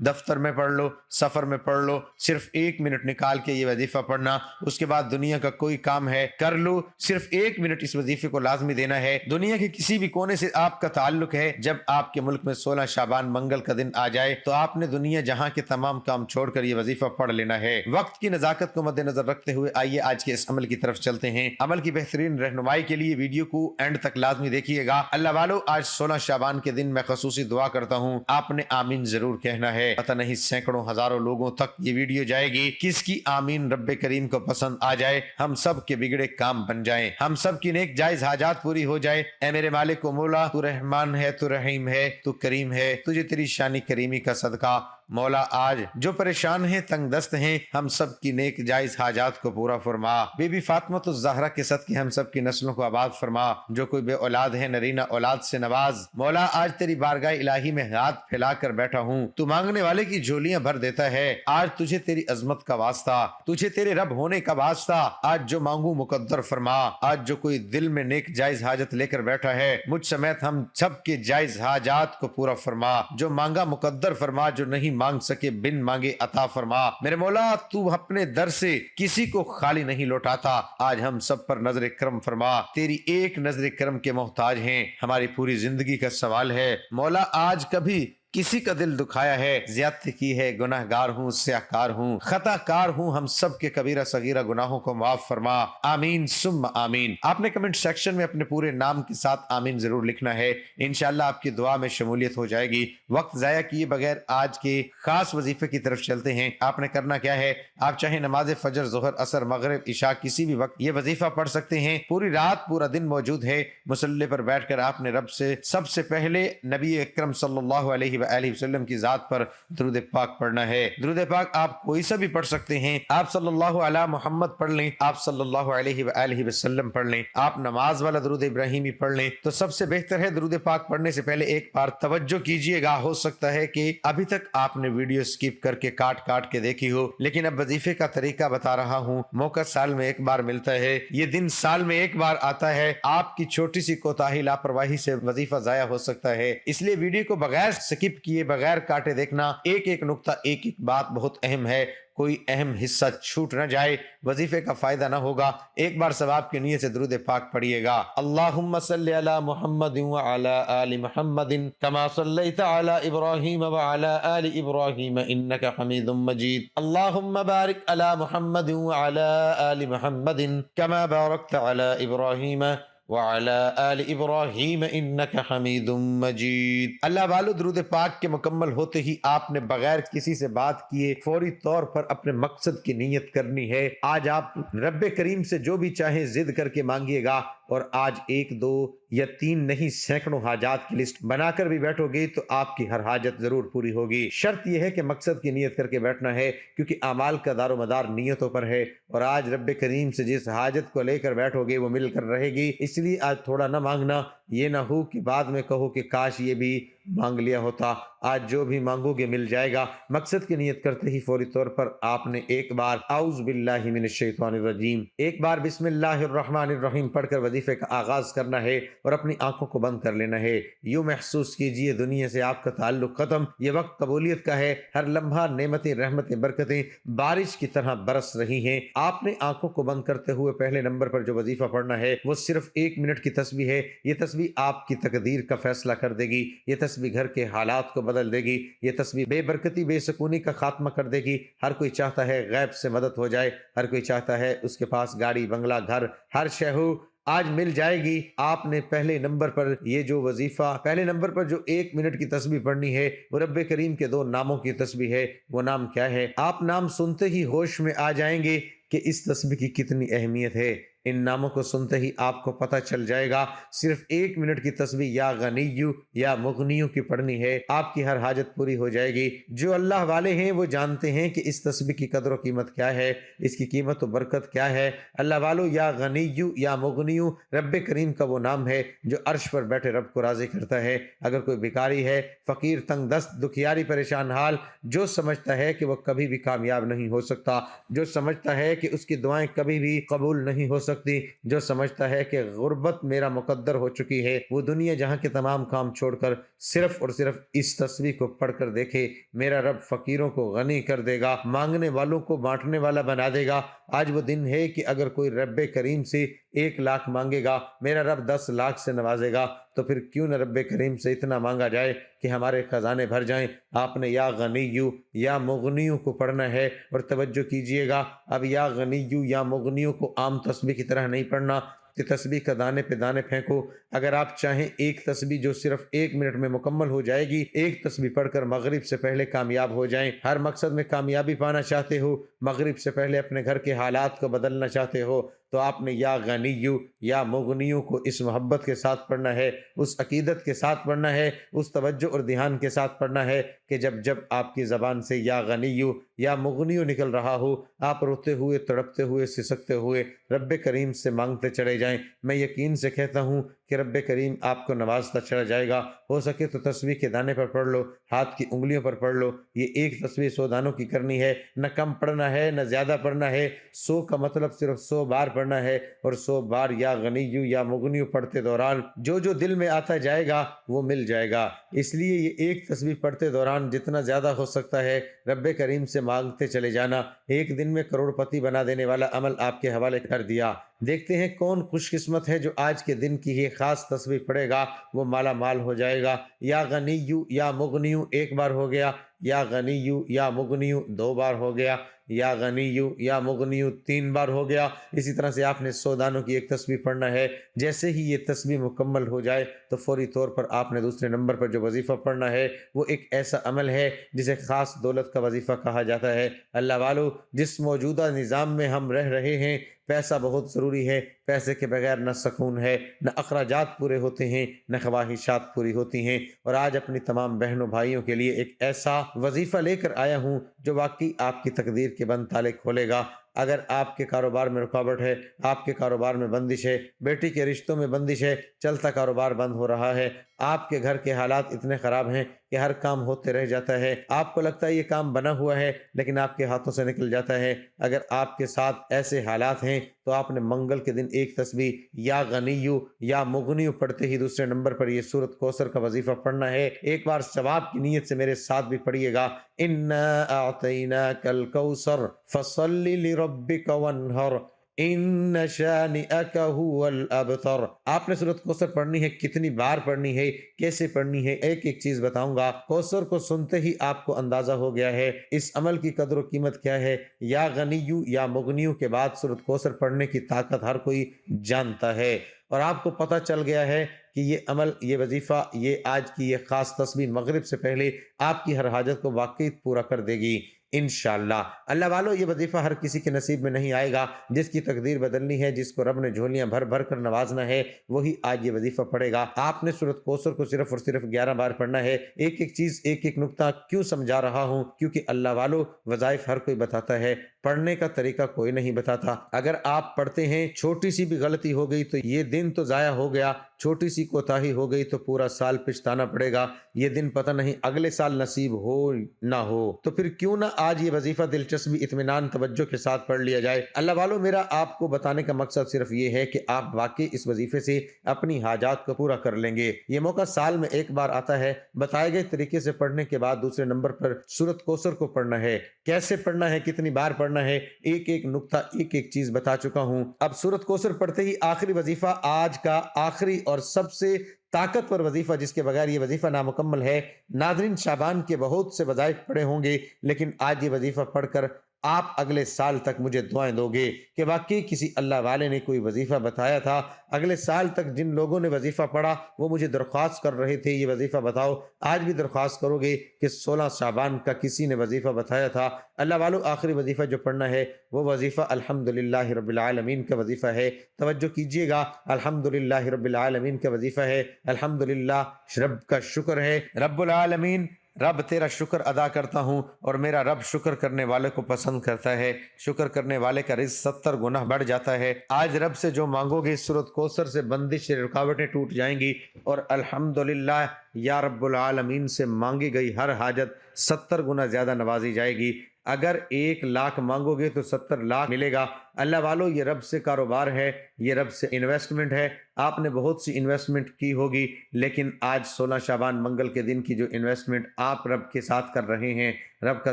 دفتر میں پڑھ لو، سفر میں پڑھ لو، صرف 1 منٹ نکال کے یہ وظیفہ پڑھنا۔ اس کے بعد دنیا کا کوئی کام ہے کر لو، صرف 1 منٹ اس وظیفے کو لازمی دینا ہے۔ دنیا کے کسی بھی کونے سے آپ کا تعلق ہے، جب آپ کے ملک میں 16 شعبان منگل کا دن آ جائے تو آپ نے دنیا جہاں کے تمام کام چھوڑ کر یہ وظیفہ پڑھ لینا ہے۔ وقت کی نزاکت کو مد نظر رکھتے ہوئے آئیے آج کے اس عمل کی طرف چلتے ہیں۔ عمل کی بہترین رہنمائی کے لیے ویڈیو کو اینڈ تک لازمی دیکھیے گا۔ اللہ والو، آج 16 شعبان کے دن میں خصوصی دعا کرتا ہوں، آپ نے آمین ضرور کہنا ہے۔ پتہ نہیں سینکڑوں ہزاروں لوگوں تک یہ ویڈیو جائے گی، کس کی آمین رب کریم کو پسند آ جائے، ہم سب کے بگڑے کام بن جائیں، ہم سب کی نیک جائز حاجات پوری ہو جائے۔ اے میرے مالک و مولا، تو رحمان ہے، تو رحیم ہے، تو کریم ہے، تجھے تیری شانی کریمی کا صدقہ مولا آج جو پریشان ہیں، تنگ دست ہیں، ہم سب کی نیک جائز حاجات کو پورا فرما۔ بی بی فاطمہ الزہرا کے صدقے ہم سب کی نسلوں کو آباد فرما۔ جو کوئی بے اولاد ہے، نرینہ اولاد سے نواز۔ مولا آج تیری بارگاہ الہی میں ہاتھ پھیلا کر بیٹھا ہوں، تو مانگنے والے کی جھولیاں بھر دیتا ہے۔ آج تجھے تیری عظمت کا واسطہ، تجھے تیرے رب ہونے کا واسطہ، آج جو مانگوں مقدر فرما۔ آج جو کوئی دل میں نیک جائز حاجت لے کر بیٹھا ہے، مجھ سمیت ہم سب کے جائز حاجات کو پورا فرما۔ جو مانگا مقدر فرما، جو نہیں مانگ سکے بن مانگے عطا فرما۔ میرے مولا، تو اپنے در سے کسی کو خالی نہیں لوٹاتا، آج ہم سب پر نظر کرم فرما۔ تیری ایک نظر کرم کے محتاج ہیں، ہماری پوری زندگی کا سوال ہے مولا، آج کبھی کسی کا دل دکھایا ہے، زیادتی کی ہے، گناہ گار ہوں، سیاہ کار ہوں، خطا کار ہوں، ہم سب کے کبیرہ صغیرہ گناہوں کو معاف فرما۔ آمین ثم آمین۔ آپ نے کمنٹ سیکشن میں اپنے پورے نام کے ساتھ آمین ضرور لکھنا ہے، انشاءاللہ آپ کی دعا میں شمولیت ہو جائے گی۔ وقت ضائع کیے بغیر آج کے خاص وظیفے کی طرف چلتے ہیں۔ آپ نے کرنا کیا ہے، آپ چاہے نماز فجر، ظہر، عصر، مغرب، عشاء کسی بھی وقت یہ وظیفہ پڑھ سکتے ہیں۔ پوری رات پورا دن موجود ہے، مصلی پر بیٹھ کر آپ نے رب سے سب سے پہلے نبی اکرم صلی اللہ علیہ وآلہ وسلم کی ذات پر درود پاک پڑھنا ہے۔ درود پاک آپ کوئی سا بھی پڑھ سکتے ہیں، آپ صلی اللہ علی محمد پڑھ لیں، آپ صلی اللہ علیہ وآلہ وسلم پڑھ لیں، آپ نماز والا درود ابراہیمی پڑھ لیں، تو سب سے بہتر ہے درود پاک پڑھنے سے پہلے ایک بار توجہ کیجئے گا۔ ہو سکتا ہے کہ ابھی تک آپ نے ویڈیو سکپ کر کے کاٹ کے دیکھی ہو، لیکن اب وظیفے کا طریقہ بتا رہا ہوں۔ موقع سال میں ایک بار ملتا ہے، یہ دن سال میں ایک بار آتا ہے، آپ کی چھوٹی سی کوتاہی، لاپرواہی سے وظیفہ ضائع ہو سکتا ہے، اس لیے ویڈیو کو بغیر سکپ کیے، بغیر کاٹے دیکھنا۔ ایک ایک نقطہ، ایک ایک بات بہت اہم ہے، کوئی اہم حصہ چھوٹ نہ جائے، وظیفے کا فائدہ نہ ہوگا۔ ایک بار ثواب کی نیت سے درود پاک پڑھیے گا۔ اللہم صلی علی محمد وعلی آل محمد کما صلیت علی ابراہیم وعلی آل ابراہیم انک حمید مجید۔ اللہم بارک علی محمد وعلی آل محمد کما بارکت علی ابراہیم وعلى آل ابراہیم انک حمید مجید۔ اللہ والو، درود پاک کے مکمل ہوتے ہی آپ نے بغیر کسی سے بات کیے فوری طور پر اپنے مقصد کی نیت کرنی ہے۔ آج آپ رب کریم سے جو بھی چاہیں ضد کر کے مانگیے گا، اور آج 1 2 یا 3 نہیں سینکڑوں حاجات کی لسٹ بنا کر بھی بیٹھو گے تو آپ کی ہر حاجت ضرور پوری ہوگی۔ شرط یہ ہے کہ مقصد کی نیت کر کے بیٹھنا ہے، کیونکہ اعمال کا دار و مدار نیتوں پر ہے، اور آج رب کریم سے جس حاجت کو لے کر بیٹھو گے وہ مل کر رہے گی۔ اس لیے آج تھوڑا نہ مانگنا، یہ نہ ہو کہ بعد میں کہو کہ کاش یہ بھی مانگ لیا ہوتا۔ آج جو بھی مانگو گے مل جائے گا۔ مقصد کی نیت کرتے ہی فوری طور پر آپ نے ایک بار اعوذ باللہ من الشیطان الرجیم، ایک بار بسم اللہ الرحمن الرحیم پڑھ کر وظیفے کا آغاز کرنا ہے، اور اپنی آنکھوں کو بند کر لینا ہے۔ یوں محسوس کیجئے دنیا سے آپ کا تعلق ختم، یہ وقت قبولیت کا ہے، ہر لمحہ نعمتیں، رحمتیں، برکتیں بارش کی طرح برس رہی ہیں۔ آپ نے آنکھوں کو بند کرتے ہوئے پہلے نمبر پر جو وظیفہ پڑھنا ہے وہ صرف 1 منٹ کی تسبیح ہے۔ یہ تسبیح آپ کی تقدیر کا فیصلہ کر دے گی، یہ تسبیح گھر کے حالات کو بدل دے گی، یہ تسبیح بے برکتی، بے سکونی کا خاتمہ کر دے گی۔ ہر کوئی چاہتا ہے غیب سے مدد ہو جائے، ہر کوئی چاہتا ہے اس کے پاس گاڑی، بنگلہ، گھر، ہر شے ہو، آج مل جائے گی۔ آپ نے پہلے نمبر پر یہ جو وظیفہ، پہلے نمبر پر جو 1 منٹ کی تسبیح پڑھنی ہے وہ رب کریم کے 2 ناموں کی تسبیح ہے۔ وہ نام کیا ہے؟ آپ نام سنتے ہی ہوش میں آ جائیں گے کہ اس تسبیح کی کتنی اہمیت ہے۔ ان ناموں کو سنتے ہی آپ کو پتہ چل جائے گا۔ صرف 1 منٹ کی تسبیح یا غنیو یا مغنیو کی پڑھنی ہے، آپ کی ہر حاجت پوری ہو جائے گی۔ جو اللہ والے ہیں وہ جانتے ہیں کہ اس تسبیح کی قدر و قیمت کیا ہے، اس کی قیمت و برکت کیا ہے۔ اللہ والو، یا غنیو یا مغنیو رب کریم کا وہ نام ہے جو عرش پر بیٹھے رب کو راضی کرتا ہے۔ اگر کوئی بیکاری ہے، فقیر، تنگ دست، دکھیاری، پریشان حال، جو سمجھتا ہے کہ وہ کبھی بھی کامیاب نہیں ہو سکتا، جو سمجھتا ہے کہ اس کی دعائیں کبھی بھی قبول نہیں ہو سکتی۔ جو سمجھتا ہے کہ غربت میرا مقدر ہو چکی ہے، وہ دنیا جہاں کے تمام کام چھوڑ کر صرف اور صرف اس تسبیح کو پڑھ کر دیکھے۔ میرا رب فقیروں کو غنی کر دے گا، مانگنے والوں کو بانٹنے والا بنا دے گا۔ آج وہ دن ہے کہ اگر کوئی رب کریم سے 1 لاکھ مانگے گا، میرا رب 10 لاکھ سے نوازے گا۔ تو پھر کیوں نہ رب کریم سے اتنا مانگا جائے کہ ہمارے خزانے بھر جائیں۔ آپ نے یا غنیو یا مغنیو کو پڑھنا ہے، اور توجہ کیجئے گا، اب یا غنیو یا مغنیو کو عام تسبیح کی طرح نہیں پڑھنا کہ تسبیح کا دانے پہ دانے پھینکو۔ اگر آپ چاہیں ایک تسبیح جو صرف 1 منٹ میں مکمل ہو جائے گی، ایک تسبیح پڑھ کر مغرب سے پہلے کامیاب ہو جائیں، ہر مقصد میں کامیابی پانا چاہتے ہو، مغرب سے پہلے اپنے گھر کے حالات کو بدلنا چاہتے ہو، تو آپ نے یا غنیو یا مغنیو کو اس محبت کے ساتھ پڑھنا ہے، اس عقیدت کے ساتھ پڑھنا ہے، اس توجہ اور دھیان کے ساتھ پڑھنا ہے کہ جب جب آپ کی زبان سے یا غنیو یا مغنیو نکل رہا ہو، آپ روتے ہوئے، تڑپتے ہوئے، سسکتے ہوئے رب کریم سے مانگتے چلے جائیں۔ میں یقین سے کہتا ہوں کہ رب کریم آپ کو نوازتا چلا جائے گا۔ ہو سکے تو تسبیح کے دانے پر پڑھ لو، ہاتھ کی انگلیوں پر پڑھ لو۔ یہ ایک تسبیح 100 دانوں کی کرنی ہے، نہ کم پڑھنا ہے نہ زیادہ پڑھنا ہے۔ 100 کا مطلب صرف 100 بار پڑھنا ہے، اور 100 بار یا غنیو یا مغنیو پڑھتے دوران جو جو دل میں آتا جائے گا وہ مل جائے گا۔ اس لیے یہ ایک تسبیح پڑھتے دوران جتنا زیادہ ہو سکتا ہے رب کریم سے مانگتے چلے جانا۔ ایک دن میں کروڑ پتی بنا دینے والا عمل آپ کے حوالے کر دیا۔ دیکھتے ہیں کون خوش قسمت ہے جو آج کے دن کی یہ خاص تسبیح پڑھے گا، وہ مالا مال ہو جائے گا۔ یا غنیو یا مغنیو 1 بار ہو گیا، یا غنیو یا مغنیو 2 بار ہو گیا، یا غنیو یا مغنیو 3 بار ہو گیا۔ اسی طرح سے آپ نے 100 دانوں کی ایک تسبیح پڑھنا ہے۔ جیسے ہی یہ تسبیح مکمل ہو جائے تو فوری طور پر آپ نے دوسرے نمبر پر جو وظیفہ پڑھنا ہے وہ ایک ایسا عمل ہے جسے خاص دولت کا وظیفہ کہا جاتا ہے۔ اللہ والو، جس موجودہ نظام میں ہم رہ رہے ہیں، پیسہ بہت ضروری ہے۔ پیسے کے بغیر نہ سکون ہے، نہ اخراجات پورے ہوتے ہیں، نہ خواہشات پوری ہوتی ہیں۔ اور آج اپنی تمام بہنوں بھائیوں کے لیے ایک ایسا وظیفہ لے کر آیا ہوں جو واقعی آپ کی تقدیر کے بند تالے کھولے گا۔ اگر آپ کے کاروبار میں رکاوٹ ہے، آپ کے کاروبار میں بندش ہے، بیٹی کے رشتوں میں بندش ہے، چلتا کاروبار بند ہو رہا ہے، آپ کے گھر کے حالات اتنے خراب ہیں کہ ہر کام ہوتے رہ جاتا ہے، آپ کو لگتا ہے یہ کام بنا ہوا ہے لیکن آپ کے ہاتھوں سے نکل جاتا ہے، اگر آپ کے ساتھ ایسے حالات ہیں تو آپ نے منگل کے دن ایک تسبیح یا غنیو یا مغنیو پڑھتے ہی دوسرے نمبر پر یہ سورۃ کوثر کا وظیفہ پڑھنا ہے۔ ایک بار ثواب کی نیت سے میرے ساتھ بھی پڑھیے گا، انا اعطیناک الکوثر فصل لربک وانحر ان شانئک هو الابتر۔ آپ نے سورۃ کوثر پڑھنی ہے، کتنی بار پڑھنی ہے، کیسے پڑھنی ہے، ایک ایک چیز بتاؤں گا۔ کوثر کو سنتے ہی آپ کو اندازہ ہو گیا ہے اس عمل کی قدر و قیمت کیا ہے۔ یا غنیو یا مغنیو کے بعد سورۃ کوثر پڑھنے کی طاقت ہر کوئی جانتا ہے، اور آپ کو پتہ چل گیا ہے کہ یہ عمل، یہ وظیفہ، یہ آج کی یہ خاص تسبیح مغرب سے پہلے آپ کی ہر حاجت کو واقعی پورا کر دے گی انشاءاللہ۔ اللہ والو، یہ وظیفہ ہر کسی کے نصیب میں نہیں آئے گا۔ جس کی تقدیر بدلنی ہے، جس کو رب نے جھولیاں بھر بھر کر نوازنا ہے، وہی آج یہ وظیفہ پڑھے گا۔ آپ نے سورۃ کوثر کو صرف اور صرف 11 بار پڑھنا ہے۔ ایک ایک چیز، ایک ایک نقطہ کیوں سمجھا رہا ہوں؟ کیونکہ اللہ والو، وظائف ہر کوئی بتاتا ہے، پڑھنے کا طریقہ کوئی نہیں بتاتا۔ اگر آپ پڑھتے ہیں، چھوٹی سی بھی غلطی ہو گئی تو یہ دن تو ضائع ہو گیا، چھوٹی سی کوتاہی ہو گئی تو پورا سال پچھتانا پڑے گا۔ یہ دن پتہ نہیں اگلے سال نصیب ہو نہ ہو، تو پھر کیوں نہ آج یہ وظیفہ دلچسپی، اطمینان، توجہ کے ساتھ پڑھ لیا جائے۔ اللہ والو، میرا آپ کو بتانے کا مقصد صرف یہ ہے کہ آپ واقعی اس وظیفے سے اپنی حاجات کو پورا کر لیں گے۔ یہ موقع سال میں ایک بار آتا ہے۔ بتائے گئے طریقے سے پڑھنے کے بعد دوسرے نمبر پر سورۃ کوثر کو پڑھنا ہے۔ کیسے پڑھنا ہے، کتنی بار پڑھنا ہے، ایک ایک نقطہ، ایک ایک چیز بتا چکا ہوں۔ اب سورۃ کوثر پڑھتے ہی آخری وظیفہ، آج کا آخری اور سب سے طاقتور وظیفہ جس کے بغیر یہ وظیفہ نامکمل ہے۔ ناظرین، شعبان کے بہت سے وظائف پڑے ہوں گے، لیکن آج یہ وظیفہ پڑھ کر آپ اگلے سال تک مجھے دعائیں دو گے کہ واقعی کسی اللہ والے نے کوئی وظیفہ بتایا تھا۔ اگلے سال تک جن لوگوں نے وظیفہ پڑھا وہ مجھے درخواست کر رہے تھے یہ وظیفہ بتاؤ، آج بھی درخواست کرو گے کہ 16 شعبان کا کسی نے وظیفہ بتایا تھا۔ اللہ والو، آخری وظیفہ جو پڑھنا ہے وہ وظیفہ الحمدللہ رب العالمین کا وظیفہ ہے۔ توجہ کیجئے گا، الحمدللہ رب العالمین کا وظیفہ ہے۔ الحمدللہ، رب کا شکر ہے، رب العالمین، رب تیرا شکر ادا کرتا ہوں، اور میرا رب شکر کرنے والے کو پسند کرتا ہے۔ شکر کرنے والے کا رزق 70 گنا بڑھ جاتا ہے۔ آج رب سے جو مانگو گے، سورۃ کوثر سے بندش سے رکاوٹیں ٹوٹ جائیں گی، اور الحمدللہ یا رب العالمین سے مانگی گئی ہر حاجت 70 گنا زیادہ نوازی جائے گی۔ اگر 1 لاکھ مانگو گے تو 70 لاکھ ملے گا۔ اللہ والو، یہ رب سے کاروبار ہے، یہ رب سے انویسٹمنٹ ہے۔ آپ نے بہت سی انویسٹمنٹ کی ہوگی، لیکن آج 16 شعبان منگل کے دن کی جو انویسٹمنٹ آپ رب کے ساتھ کر رہے ہیں، رب کا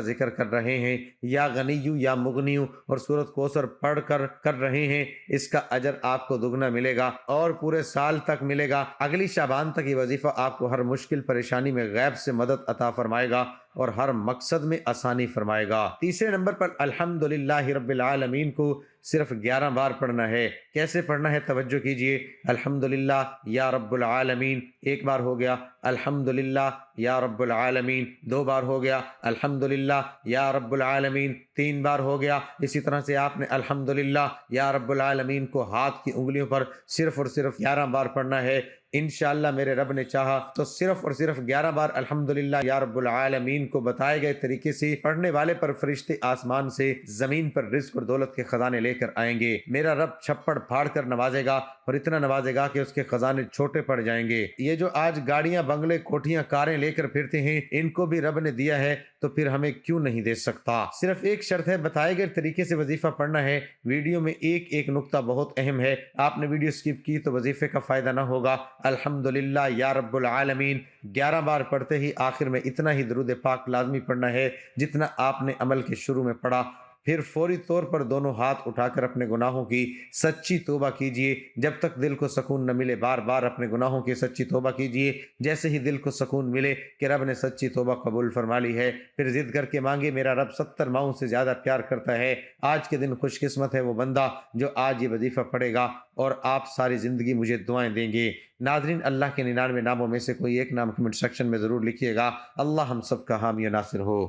ذکر کر رہے ہیں، یا غنیو یا مغنیو اور سورۃ کوثر پڑھ کر رہے ہیں، اس کا اجر آپ کو دگنا ملے گا اور پورے سال تک ملے گا۔ اگلی شعبان تک یہ وظیفہ آپ کو ہر مشکل پریشانی میں غیب سے مدد عطا فرمائے گا اور ہر مقصد میں آسانی فرمائے گا۔ تیسرے نمبر پر الحمدللہ رب العالمین کو صرف 11 بار پڑھنا ہے۔ کیسے پڑھنا ہے توجہ کیجئے۔ الحمدللہ یا رب العالمین 1 بار ہو گیا، الحمدللہ یا رب العالمین 2 بار ہو گیا، الحمدللہ یا رب العالمین 3 بار ہو گیا۔ اسی طرح سے آپ نے الحمدللہ یا رب العالمین کو ہاتھ کی انگلیوں پر صرف اور صرف 11 بار پڑھنا ہے۔ انشاءاللہ میرے رب نے چاہا تو صرف اور صرف 11 بار الحمدللہ یا رب العالمین کو بتائے گئے طریقے سے پڑھنے والے پر فرشتے آسمان سے زمین پر رزق اور دولت کے خزانے لے کر آئیں گے۔ میرا رب چھپڑ پھاڑ کر نوازے گا اور اتنا نوازے گا کہ اس کے خزانے چھوٹے پڑ جائیں گے۔ یہ جو آج گاڑیاں، بنگلے، کوٹھیاں، کاریں لے کر پھرتے ہیں، ان کو بھی رب نے دیا ہے تو پھر ہمیں کیوں نہیں دے سکتا۔ صرف ایک شرط ہے، بتائے گئے طریقے سے وظیفہ پڑھنا ہے۔ ویڈیو میں ایک ایک نقطہ بہت اہم ہے، آپ نے ویڈیو سکپ کی تو وظیفے کا فائدہ نہ ہوگا۔ الحمدللہ یا رب العالمین 11 بار پڑھتے ہی آخر میں اتنا ہی درود پاک لازمی پڑھنا ہے جتنا آپ نے عمل کے شروع میں پڑھا۔ پھر فوری طور پر دونوں ہاتھ اٹھا کر اپنے گناہوں کی سچی توبہ کیجئے۔ جب تک دل کو سکون نہ ملے بار بار اپنے گناہوں کی سچی توبہ کیجئے۔ جیسے ہی دل کو سکون ملے کہ رب نے سچی توبہ قبول فرما لی ہے، پھر ضد کر کے مانگے، میرا رب 70 ماہوں سے زیادہ پیار کرتا ہے۔ آج کے دن خوش قسمت ہے وہ بندہ جو آج یہ وظیفہ پڑھے گا اور آپ ساری زندگی مجھے دعائیں دیں گے۔ ناظرین، اللہ کے 99 ناموں میں سے کوئی ایک نام کمنٹ سیکشن میں ضرور لکھیے گا۔ اللہ ہم سب کا حامی و ناصر ہو۔